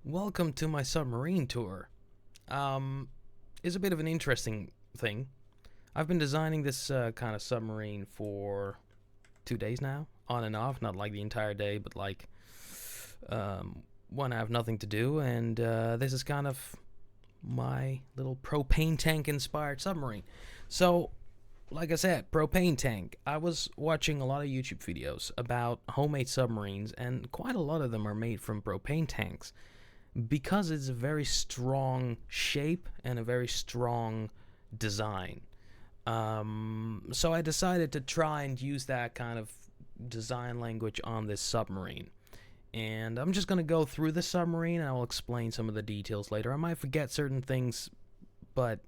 Welcome to my submarine tour. It's a bit of an interesting thing. I've been designing this kind of submarine for 2 days now, on and off, not like the entire day, but like when I have nothing to do, and this is kind of my little propane tank inspired submarine. So, like I said, propane tank. I was watching a lot of YouTube videos about homemade submarines, and quite a lot of them are made from propane tanks because it's a very strong shape and a very strong design. So I decided to try and use that kind of design language on this submarine. And I'm just going to go through the submarine and I'll explain some of the details later. I might forget certain things, but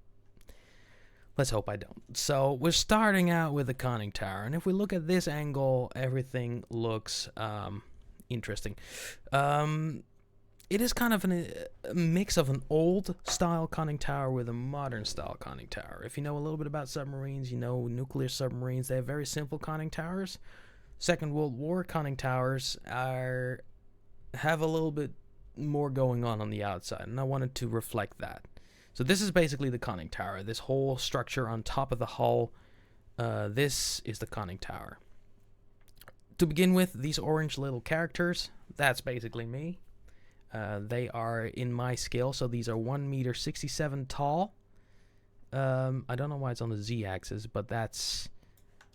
let's hope I don't. So we're starting out with the conning tower. And if we look at this angle, everything looks interesting. It is kind of a mix of an old style conning tower with a modern style conning tower. If you know a little bit about submarines, you know nuclear submarines, they have very simple conning towers. Second World War conning towers have a little bit more going on the outside, and I wanted to reflect that. So this is basically the conning tower. This whole structure on top of the hull, this is the conning tower. To begin with, these orange little characters, that's basically me. They are in my scale, so these are 1 meter 67 tall. I don't know why it's on the z-axis, but that's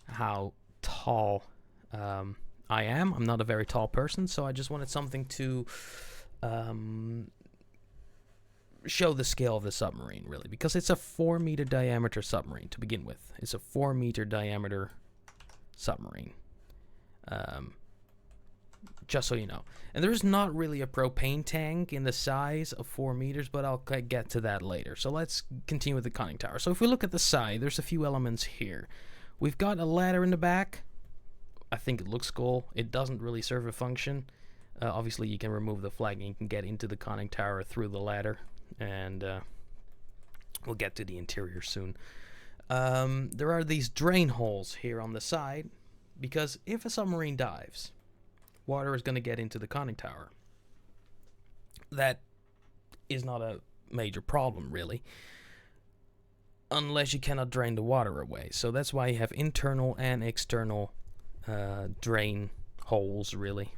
how tall I am. I'm not a very tall person, so I just wanted something to show the scale of the submarine, really, because it's a 4 meter diameter submarine to begin with. It's a 4 meter diameter submarine. Just so you know. And there's not really a propane tank in the size of 4 meters, but I'll get to that later. So let's continue with the conning tower. So if we look at the side, there's a few elements here. We've got a ladder in the back. I think it looks cool. It doesn't really serve a function. Obviously, you can remove the flag and you can get into the conning tower through the ladder. And we'll get to the interior soon. There are these drain holes here on the side, because if a submarine dives, water is going to get into the conning tower. That is not a major problem, really, unless you cannot drain the water away. So that's why you have internal and external drain holes, really.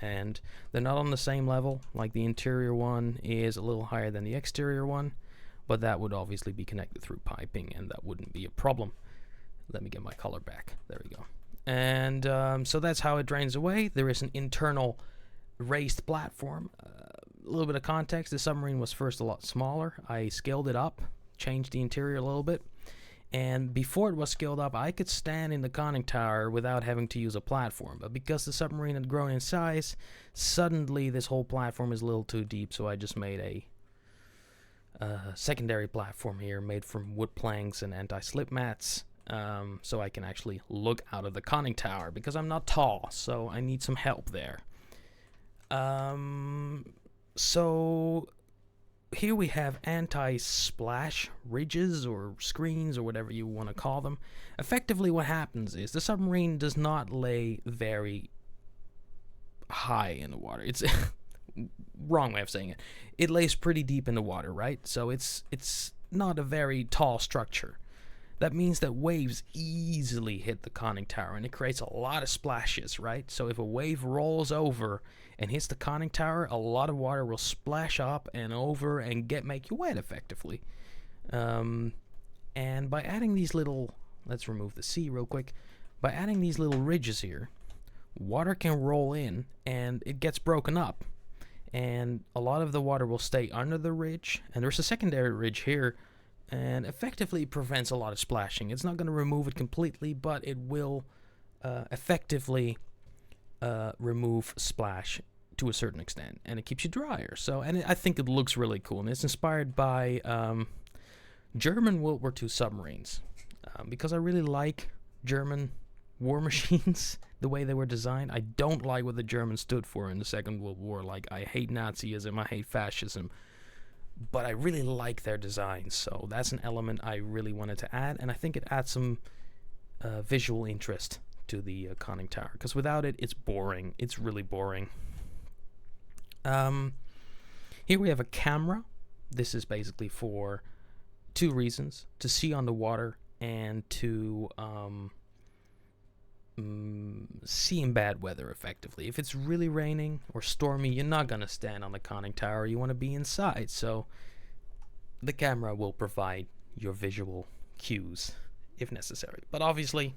And they're not on the same level. Like the interior one is a little higher than the exterior one, but that would obviously be connected through piping, and that wouldn't be a problem. Let me get my color back. There we go. And so that's how it drains away. There is an internal raised platform. A little bit of context, the submarine was first a lot smaller. I scaled it up, changed the interior a little bit. And before it was scaled up, I could stand in the conning tower without having to use a platform. But because the submarine had grown in size, suddenly this whole platform is a little too deep. So I just made a secondary platform here made from wood planks and anti-slip mats. So I can actually look out of the conning tower, because I'm not tall, so I need some help there. So here we have anti-splash ridges or screens or whatever you want to call them. Effectively what happens is the submarine does not lay very high in the water. It's wrong way of saying it. It lays pretty deep in the water, right? So it's not a very tall structure. That means that waves easily hit the conning tower, and it creates a lot of splashes, right? So if a wave rolls over and hits the conning tower, a lot of water will splash up and over and make you wet, effectively. And by adding these little, let's remove the C real quick. By adding these little ridges here, water can roll in and it gets broken up. And a lot of the water will stay under the ridge, and there's a secondary ridge here, and effectively prevents a lot of splashing. It's not going to remove it completely, but it will effectively remove splash to a certain extent, and it keeps you drier. So, and I think it looks really cool, and it's inspired by German World War II submarines, because I really like German war machines, the way they were designed. I don't like what the Germans stood for in the Second World War. Like, I hate Nazism, I hate fascism, but I really like their designs, so that's an element I really wanted to add, and I think it adds some visual interest to the conning tower, because without it, it's boring. It's really boring. Here we have a camera. This is basically for two reasons: to see underwater and to see in bad weather effectively. If it's really raining or stormy, you're not going to stand on the conning tower. You want to be inside. So the camera will provide your visual cues if necessary. But obviously,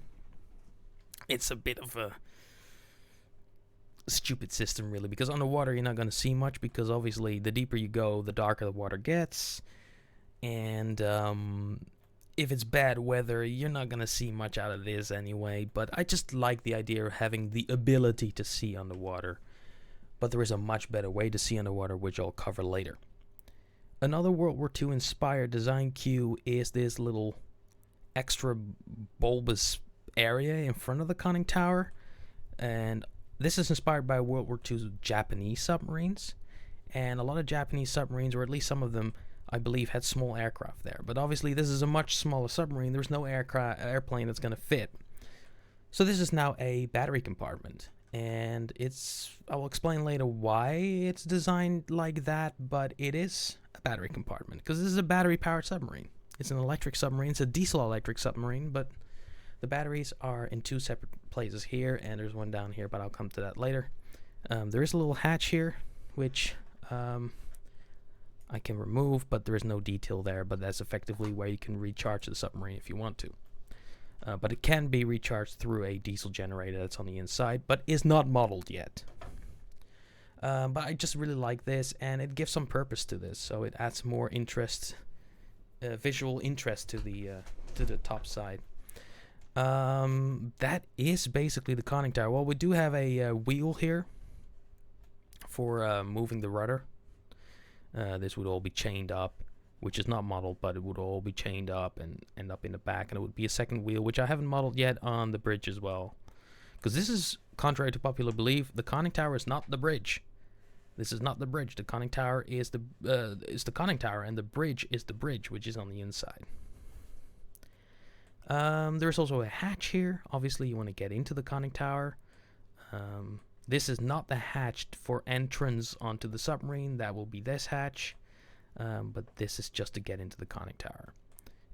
it's a bit of a stupid system, really, because underwater you're not going to see much, because obviously the deeper you go, the darker the water gets. And if it's bad weather, you're not going to see much out of this anyway. But I just like the idea of having the ability to see underwater. But there is a much better way to see underwater, which I'll cover later. Another World War II inspired design cue is this little extra bulbous area in front of the conning tower. And this is inspired by World War II's Japanese submarines. And a lot of Japanese submarines, or at least some of them, I believe, had small aircraft there. But obviously this is a much smaller submarine. There's no airplane that's going to fit. So this is now a battery compartment. And I will explain later why it's designed like that, but it is a battery compartment, because this is a battery-powered submarine. It's an electric submarine. It's a diesel-electric submarine, but the batteries are in two separate places here, and there's one down here, but I'll come to that later. There is a little hatch here, which I can remove, but there is no detail there, but that's effectively where you can recharge the submarine if you want to. But it can be recharged through a diesel generator that's on the inside, but is not modeled yet. But I just really like this, and it gives some purpose to this, so it adds more interest, visual interest to the top side. That is basically the conning tower. Well, we do have a wheel here for moving the rudder. This would all be chained up, which is not modeled, but it would all be chained up and end up in the back, and it would be a second wheel, which I haven't modeled yet on the bridge as well. Because this is, contrary to popular belief, the conning tower is not the bridge. This is not the bridge. The conning tower is the conning tower, and the bridge is the bridge, which is on the inside. There's also a hatch here. Obviously, you want to get into the conning tower. This is not the hatch for entrance onto the submarine. That will be this hatch. But this is just to get into the conning tower.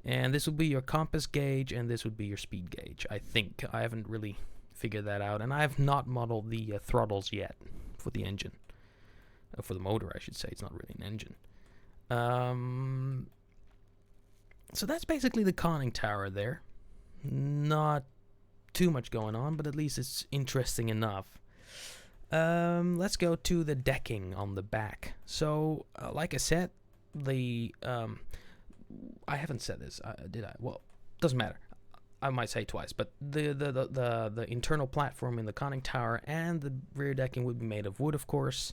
And this will be your compass gauge, and this would be your speed gauge, I think. I haven't really figured that out, and I have not modeled the throttles yet for the engine. For the motor, I should say. It's not really an engine. So that's basically the conning tower there. Not too much going on, but at least it's interesting enough. Let's go to the decking on the back. So, like I said, I haven't said this, did I? Well, doesn't matter. I might say twice, but the internal platform in the conning tower and the rear decking would be made of wood, of course,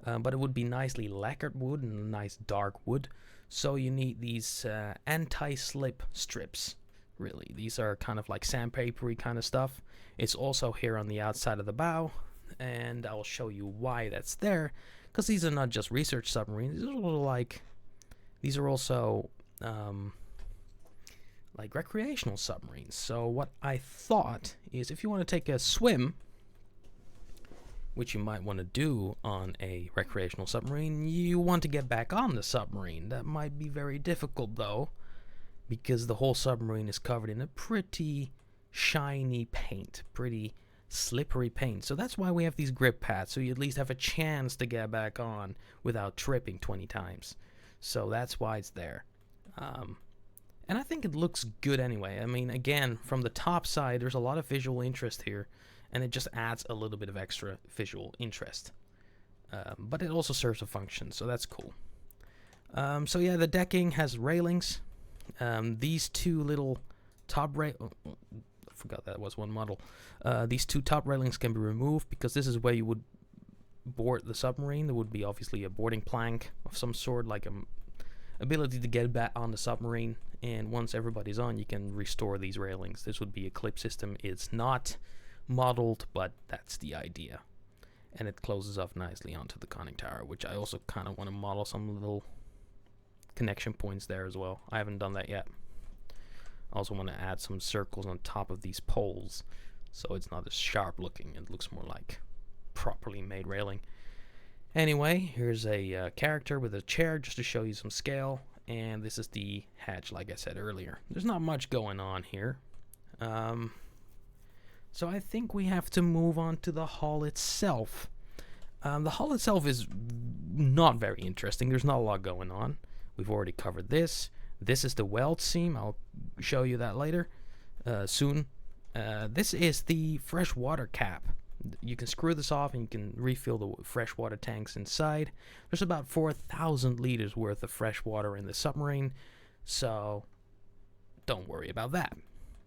but it would be nicely lacquered wood and a nice dark wood. So you need these anti-slip strips. Really, these are kind of like sandpapery kind of stuff. It's also here on the outside of the bow, and I will show you why that's there. Because these are not just research submarines. These are also like recreational submarines. So what I thought is, if you want to take a swim, which you might want to do on a recreational submarine, you want to get back on the submarine. That might be very difficult, though, because the whole submarine is covered in a pretty shiny paint, pretty slippery paint. So that's why we have these grip pads, so you at least have a chance to get back on without tripping 20 times. So that's why it's there. And I think it looks good anyway. I mean, again, from the top side, there's a lot of visual interest here, and it just adds a little bit of extra visual interest. But it also serves a function, so that's cool. So yeah, the decking has railings. These two little top I forgot that was one model. These two top railings can be removed, because this is where you would board the submarine. There would be obviously a boarding plank of some sort, like a ability to get back on the submarine, and once everybody's on, you can restore these railings. This would be a clip system. It's not modeled, but that's the idea, and it closes off nicely onto the conning tower, which I also kind of want to model some little connection points there as well. I haven't done that yet. I also want to add some circles on top of these poles, so it's not as sharp looking. It looks more like properly made railing. Anyway, here's a character with a chair just to show you some scale. And this is the hatch, like I said earlier. There's not much going on here. So I think we have to move on to the hull itself. The hull itself is not very interesting. There's not a lot going on. We've already covered this. This is the weld seam. I'll show you that later, soon. This is the freshwater cap. You can screw this off and you can refill the freshwater tanks inside. There's about 4,000 liters worth of fresh water in the submarine, so don't worry about that.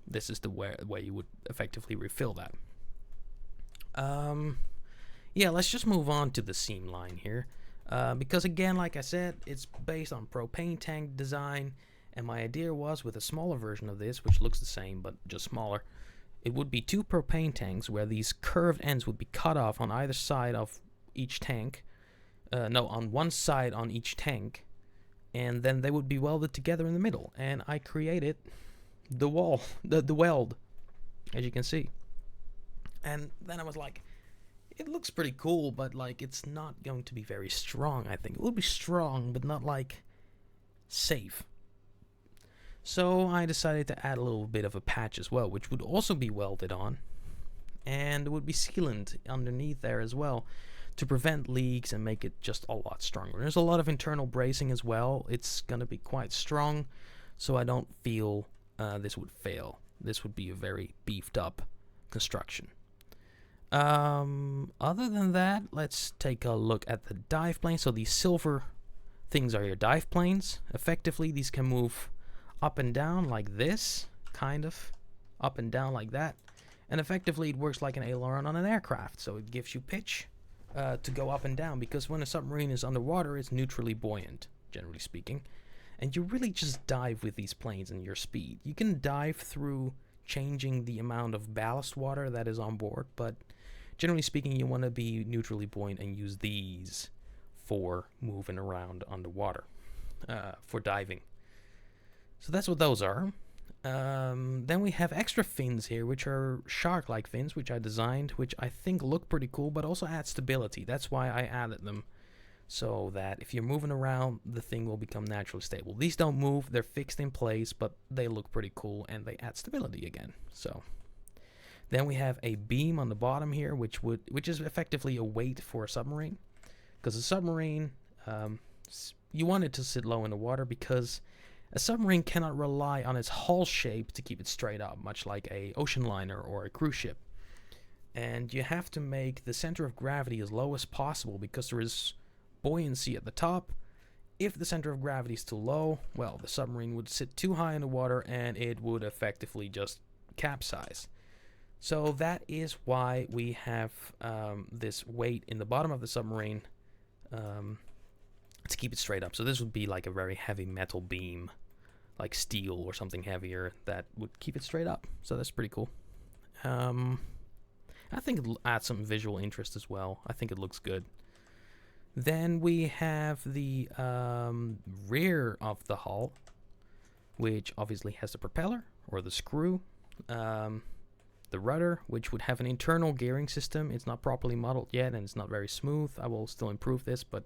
This is the way you would effectively refill that. Yeah, let's just move on to the seam line here. Because again, like I said, it's based on propane tank design, and my idea was with a smaller version of this, which looks the same but just smaller, it would be 2 propane tanks where these curved ends would be cut off on either side of each tank. No, on one side on each tank, and then they would be welded together in the middle. And I created the weld, as you can see. And then I was like, it looks pretty cool, but like it's not going to be very strong. I think it will be strong, but not like safe. So I decided to add a little bit of a patch as well, which would also be welded on, and it would be sealant underneath there as well to prevent leaks and make it just a lot stronger. There's a lot of internal bracing as well. It's gonna be quite strong, so I don't feel this would fail. This would be a very beefed up construction. Other than that, let's take a look at the dive plane. So these silver things are your dive planes. Effectively, these can move up and down like this, kind of up and down like that, and effectively it works like an aileron on an aircraft. So it gives you pitch to go up and down, because when a submarine is underwater, it's neutrally buoyant, generally speaking, and you really just dive with these planes and your speed. You can dive through changing the amount of ballast water that is on board, but generally speaking, you want to be neutrally buoyant and use these for moving around underwater, for diving. So that's what those are. Then we have extra fins here, which are shark-like fins, which I designed, which I think look pretty cool, but also add stability. That's why I added them, so that if you're moving around, the thing will become naturally stable. These don't move, they're fixed in place, but they look pretty cool, and they add stability again. So then we have a beam on the bottom here, which is effectively a weight for a submarine, because a submarine, you want it to sit low in the water, because a submarine cannot rely on its hull shape to keep it straight up, much like a ocean liner or a cruise ship. And you have to make the center of gravity as low as possible, because there is buoyancy at the top. If the center of gravity is too low, well, the submarine would sit too high in the water and it would effectively just capsize. So that is why we have this weight in the bottom of the submarine to keep it straight up. So this would be like a very heavy metal beam, like steel or something heavier, that would keep it straight up. So that's pretty cool. I think it'll add some visual interest as well. I think it looks good. Then we have the rear of the hull, which obviously has the propeller or the screw, the rudder, which would have an internal gearing system. It's not properly modeled yet, and it's not very smooth. I will still improve this, but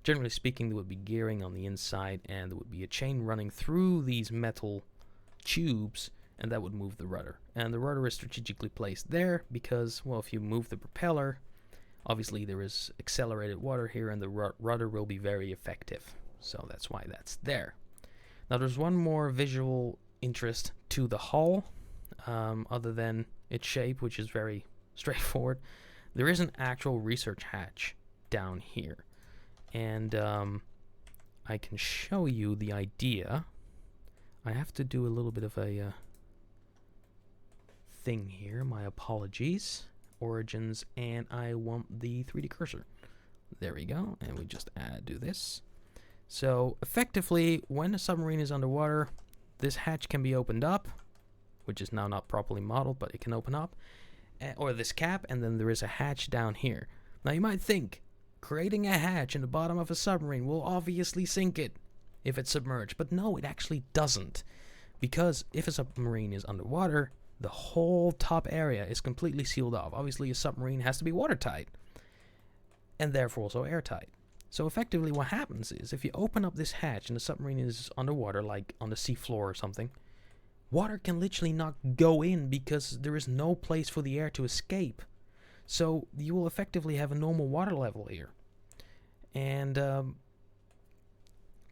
generally speaking, there would be gearing on the inside, and there would be a chain running through these metal tubes, and that would move the rudder. And the rudder is strategically placed there because, well, if you move the propeller, obviously there is accelerated water here, and the rudder will be very effective. So that's why that's there. Now there's one more visual interest to the hull, other than its shape, which is very straightforward. There is an actual research hatch down here. And I can show you the idea. I have to do a little bit of a thing here. My apologies. Origins, and I want the 3D cursor. There we go. And we just do this. So effectively, when a submarine is underwater, this hatch can be opened up, which is now not properly modeled, but it can open up, or this cap, and then there is a hatch down here. Now you might think, creating a hatch in the bottom of a submarine will obviously sink it if it's submerged, but no, it actually doesn't, because if a submarine is underwater, the whole top area is completely sealed off. Obviously, a submarine has to be watertight, and therefore also airtight. So effectively what happens is, if you open up this hatch and the submarine is underwater, like on the seafloor or something, water can literally not go in because there is no place for the air to escape. So you will effectively have a normal water level here. And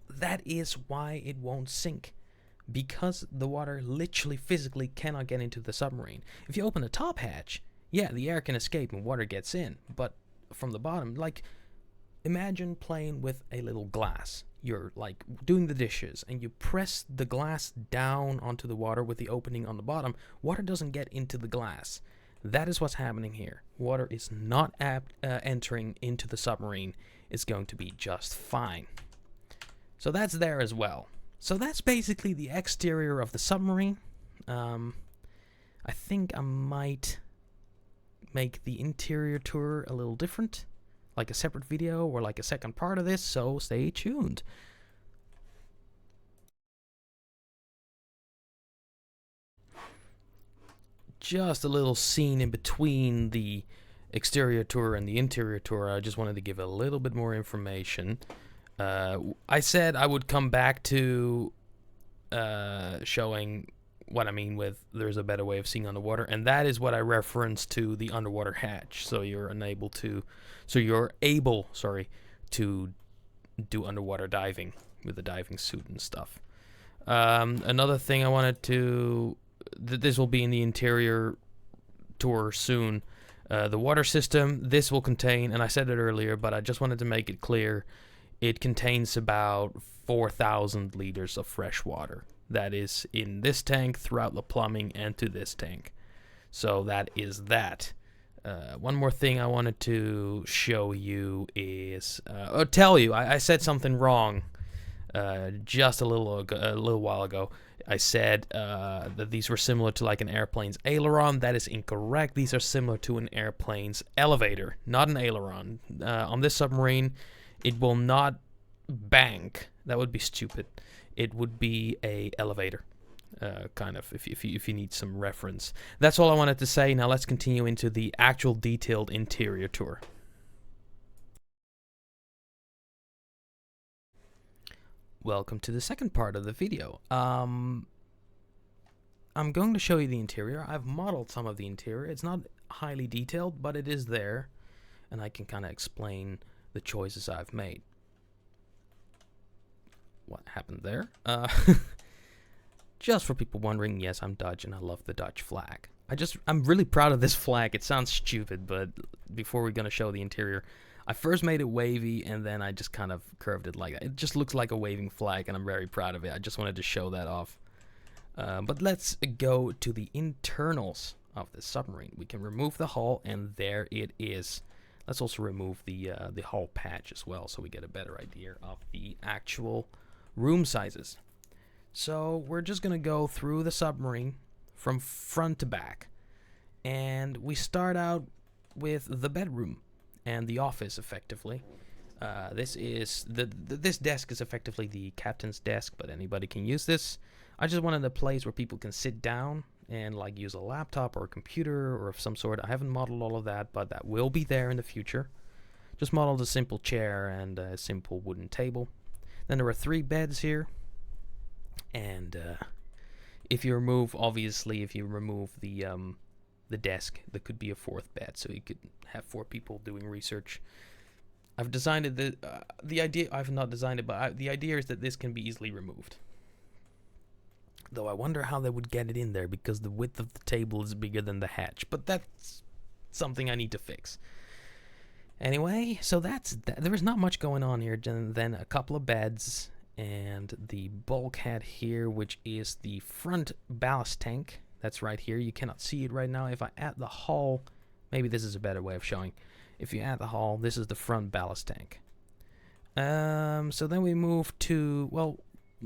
that is why it won't sink. Because the water literally physically cannot get into the submarine. If you open the top hatch, yeah, the air can escape and water gets in. But from the bottom, like, imagine playing with a little glass. You're like doing the dishes and you press the glass down onto the water with the opening on the bottom. Water doesn't get into the glass. That is what's happening here. Water is not entering into the submarine. It's going to be just fine. So that's there as well. So that's basically the exterior of the submarine. I think I might make the interior tour a little different, like a separate video or like a second part of this, so stay tuned. Just a little scene in between the exterior tour and the interior tour. I just wanted to give a little bit more information. I said I would come back to showing what I mean with there's a better way of seeing underwater, and that is what I reference to the underwater hatch. So you're able to do underwater diving with the diving suit and stuff. Another thing I wanted to, this will be in the interior tour soon. The water system, this will contain, and I said it earlier, but I just wanted to make it clear, it contains about 4,000 liters of fresh water. That is in this tank, throughout the plumbing, and to this tank. So that is that. One more thing I wanted to show you is, or tell you, I said something wrong just a little while ago. I said that these were similar to like an airplane's aileron. That is incorrect. These are similar to an airplane's elevator, not an aileron. On this submarine, it will not bank. That would be stupid. It would be a elevator, kind of, if you need some reference. That's all I wanted to say. Now let's continue into the actual detailed interior tour. Welcome to the second part of the video. I'm going to show you the interior. I've modeled some of the interior. It's not highly detailed, but it is there, and I can kind of explain the choices I've made. What happened there? Just for people wondering, yes, I'm Dutch and I love the Dutch flag. I'm really proud of this flag. It sounds stupid, but before we're gonna show the interior, I first made it wavy and then I just kind of curved it like that. It just looks like a waving flag and I'm very proud of it. I just wanted to show that off. But let's go to the internals of the submarine. We can remove the hull and there it is. Let's also remove the hull patch as well so we get a better idea of the actual room sizes. So we're just gonna go through the submarine from front to back, and we start out with the bedroom and the office. Effectively, this desk is effectively the captain's desk, but anybody can use this. I just wanted a place where people can sit down and like use a laptop or a computer or of some sort. I haven't modeled all of that, but that will be there in the future. Just modeled a simple chair and a simple wooden table. Then there are 3 beds here, and if you remove the desk, there could be a 4th bed, so you could have 4 people doing research. I've designed it. The idea, I've not designed it, but the idea is that this can be easily removed. Though I wonder how they would get it in there because the width of the table is bigger than the hatch, but that's something I need to fix. Anyway, so there is not much going on here. Then a couple of beds and the bulkhead here, which is the front ballast tank. That's right here. You cannot see it right now. If I add the hull, maybe this is a better way of showing. If you add the hull, this is the front ballast tank. So then we move to, well,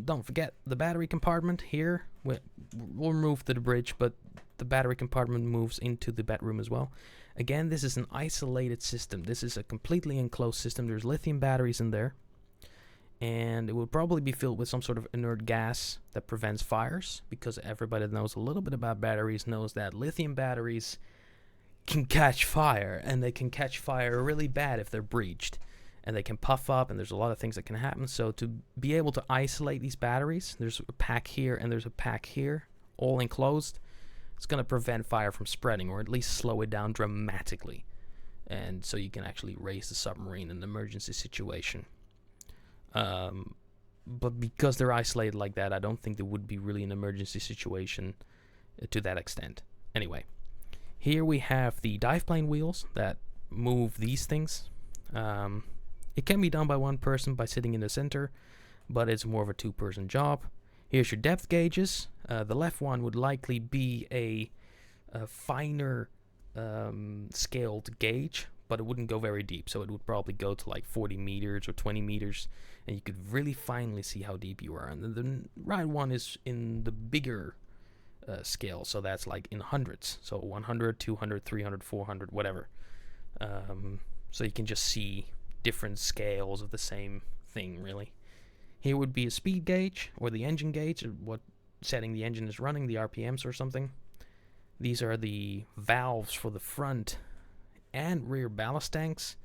don't forget the battery compartment here. We'll remove the bridge, but the battery compartment moves into the bedroom as well. Again, this is an isolated system. This is a completely enclosed system. There's lithium batteries in there, and it will probably be filled with some sort of inert gas that prevents fires, because everybody that knows a little bit about batteries knows that lithium batteries can catch fire, and they can catch fire really bad if they're breached, and they can puff up, and there's a lot of things that can happen. So to be able to isolate these batteries, there's a pack here and there's a pack here, all enclosed. It's going to prevent fire from spreading, or at least slow it down dramatically, and so you can actually raise the submarine in an emergency situation. But because they're isolated like that, I don't think there would be really an emergency situation to that extent. Anyway, here we have the dive plane wheels that move these things. It can be done by one person by sitting in the center, but it's more of a two-person job. Here's your depth gauges. The left one would likely be a finer scaled gauge, but it wouldn't go very deep, so it would probably go to like 40 meters or 20 meters, and you could really finely see how deep you are. And the right one is in the bigger scale, so that's like in hundreds, so 100, 200, 300, 400, whatever. So you can just see different scales of the same thing, really. Here would be a speed gauge, or the engine gauge, what setting the engine is running, the RPMs or something. These are the valves for the front and rear ballast tanks,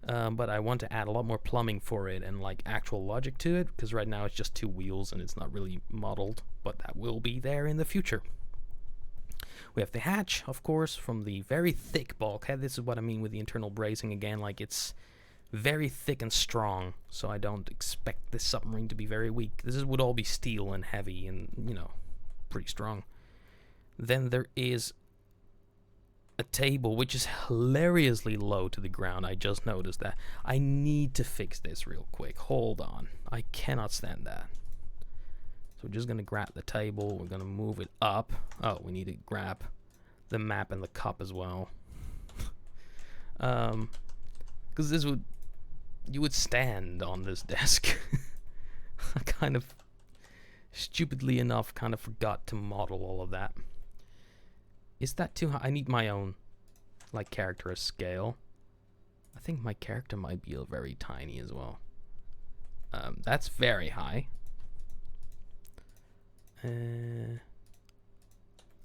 but I want to add a lot more plumbing for it and like actual logic to it, because right now it's just two wheels and it's not really modeled, but that will be there in the future. We have the hatch, of course, from the very thick bulkhead. This is what I mean with the internal bracing again, like it's very thick and strong, so I don't expect this submarine to be very weak. This would all be steel and heavy and, you know, pretty strong. Then there is a table which is hilariously low to the ground. I just noticed that. I need to fix this real quick. Hold on. I cannot stand that. So we're just going to grab the table. We're going to move it up. Oh, we need to grab the map and the cup as well. Because this would... You would stand on this desk. I kind of, stupidly enough, kind of forgot to model all of that. Is that too high? I need my own, like, character scale. I think my character might be very tiny as well. That's very high.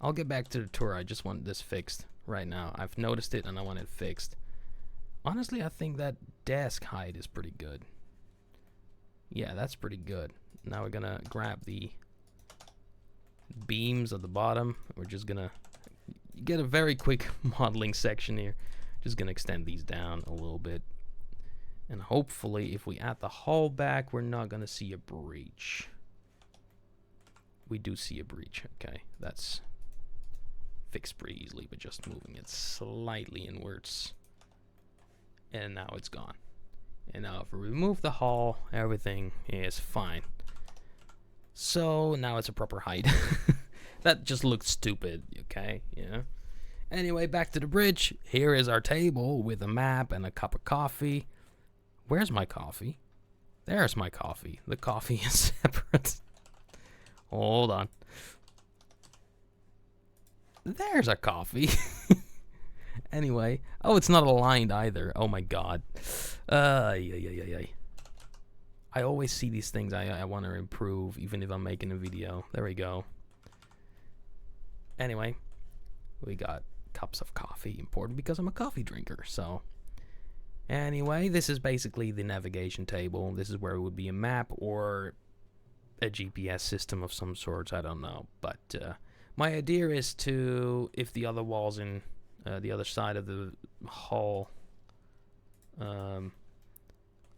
I'll get back to the tour. I just want this fixed right now. I've noticed it and I want it fixed. Honestly, I think that desk height is pretty good. Yeah, that's pretty good. Now we're gonna grab the beams at the bottom. We're just gonna get a very quick modeling section here. Just gonna extend these down a little bit. And hopefully, if we add the hull back, we're not gonna see a breach. We do see a breach, okay. That's fixed pretty easily, but just moving it slightly inwards. And now it's gone. And now if we remove the hull, everything is fine. So now it's a proper height. That just looked stupid, okay? Yeah. Anyway, back to the bridge. Here is our table with a map and a cup of coffee. Where's my coffee? There's my coffee. The coffee is separate. Hold on. There's our coffee. Anyway, oh, it's not aligned either. Oh my god. I always see these things I want to improve, even if I'm making a video. There we go. Anyway, we got cups of coffee, important because I'm a coffee drinker. So, anyway, this is basically the navigation table. This is where it would be a map or a GPS system of some sorts. I don't know, but my idea is to, if the other wall's in the other side of the hull, I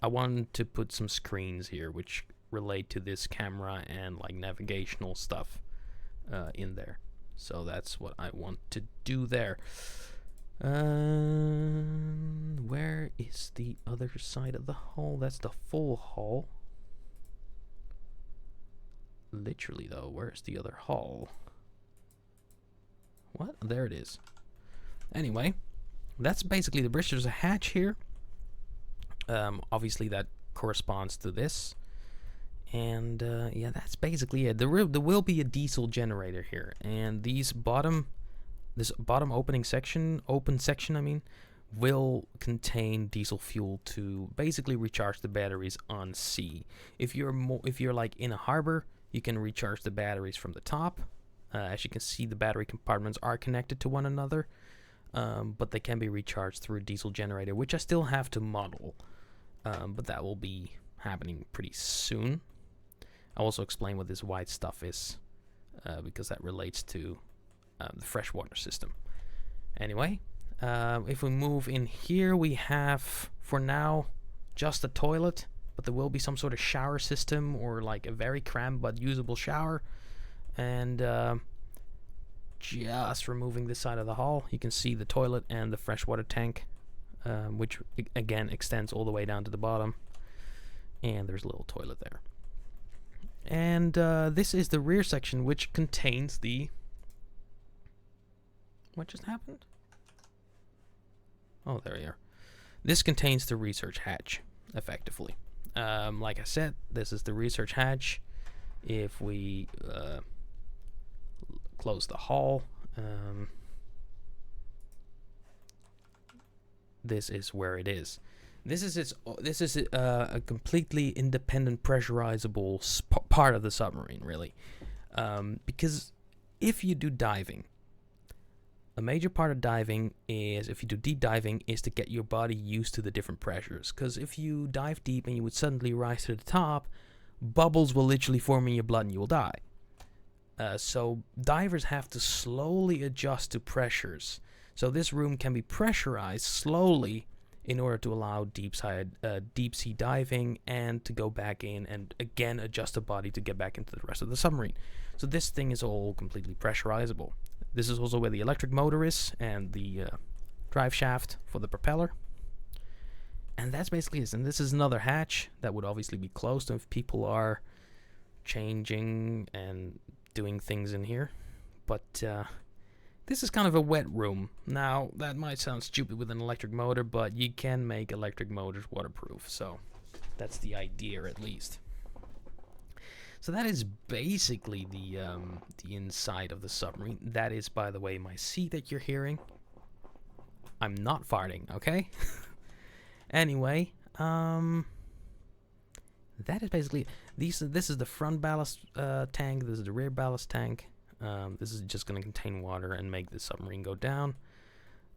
want to put some screens here which relate to this camera and like navigational stuff in there. So that's what I want to do there. Where is the other side of the hull? That's the full hull. Literally though, where's the other hull? What? There it is. Anyway, that's basically the bridge. There's a hatch here. Obviously that corresponds to this. And yeah, that's basically it. There will be a diesel generator here, and this bottom open section, I mean, will contain diesel fuel to basically recharge the batteries on sea. If you're like in a harbor, you can recharge the batteries from the top. As you can see, the battery compartments are connected to one another. but they can be recharged through a diesel generator, which I still have to model, but that will be happening pretty soon. I'll also explain what this white stuff is, because that relates to the freshwater system. Anyway, if we move in here, we have, for now, just a toilet, but there will be some sort of shower system, or like a very cramped but usable shower. And just removing this side of the hall, you can see the toilet and the freshwater tank, which again extends all the way down to the bottom. And there's a little toilet there. And this is the rear section, which contains the... What just happened? Oh, there you are. This contains the research hatch, effectively. Like I said, this is the research hatch. If we close the hull, this is where it is. This is a completely independent pressurizable part of the submarine, really, because if you do diving, a major part of diving is, if you do deep diving, is to get your body used to the different pressures. Because if you dive deep and you would suddenly rise to the top, bubbles will literally form in your blood and you will die. So divers have to slowly adjust to pressures. So this room can be pressurized slowly in order to allow deep sea diving, and to go back in and again adjust the body to get back into the rest of the submarine. So this thing is all completely pressurizable. This is also where the electric motor is and the drive shaft for the propeller. And that's basically it. And this is another hatch that would obviously be closed if people are changing and doing things in here. But this is kind of a wet room. Now, that might sound stupid with an electric motor, but you can make electric motors waterproof. So that's the idea, at least. So that is basically the inside of the submarine. That is, by the way, my seat that you're hearing. I'm not farting, okay? Anyway, that is basically... This is the front ballast tank. This is the rear ballast tank. This is just going to contain water and make the submarine go down.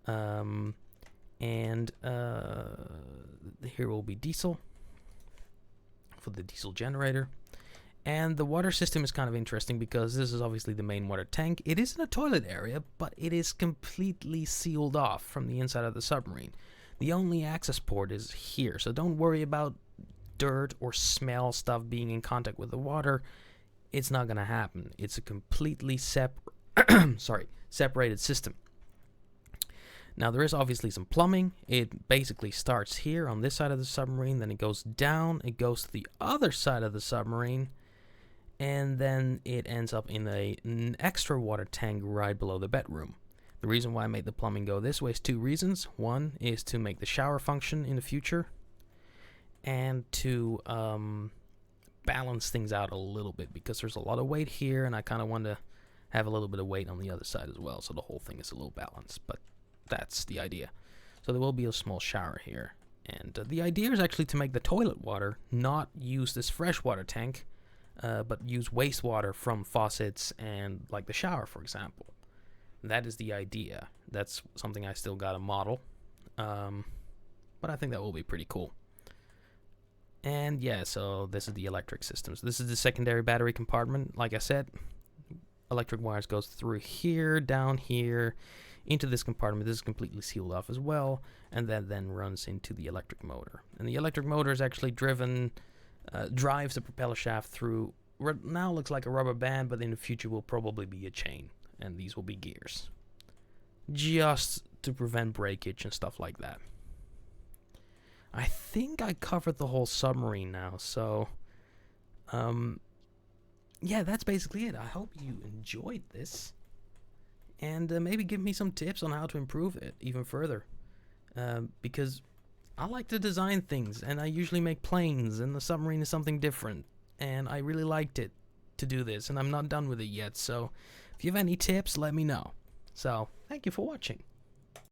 And here will be diesel for the diesel generator. And the water system is kind of interesting because this is obviously the main water tank. It is in a toilet area, but it is completely sealed off from the inside of the submarine. The only access port is here, so don't worry about dirt or smell stuff being in contact with the water. It's not going to happen. It's a completely separated system. Now, there is obviously some plumbing. It basically starts here on this side of the submarine, then it goes down, it goes to the other side of the submarine, and then it ends up in an extra water tank right below the bedroom. The reason why I made the plumbing go this way is two reasons. One is to make the shower function in the future, and to balance things out a little bit, because there's a lot of weight here, and I kind of want to have a little bit of weight on the other side as well, so the whole thing is a little balanced, but that's the idea. So there will be a small shower here, and the idea is actually to make the toilet water not use this freshwater tank, but use wastewater from faucets and like the shower, for example. That is the idea. That's something I still got to model, but I think that will be pretty cool. And yeah, so this is the electric systems. This is the secondary battery compartment. Like I said, electric wires goes through here, down here, into this compartment. This is completely sealed off as well, and that then runs into the electric motor. And the electric motor is actually drives the propeller shaft through what now looks like a rubber band, but in the future will probably be a chain, and these will be gears, just to prevent breakage and stuff like that. I think I covered the whole submarine now, so yeah, that's basically it. I hope you enjoyed this, and maybe give me some tips on how to improve it even further, because I like to design things, and I usually make planes, and the submarine is something different, and I really liked it to do this, and I'm not done with it yet, so if you have any tips, let me know. So, thank you for watching.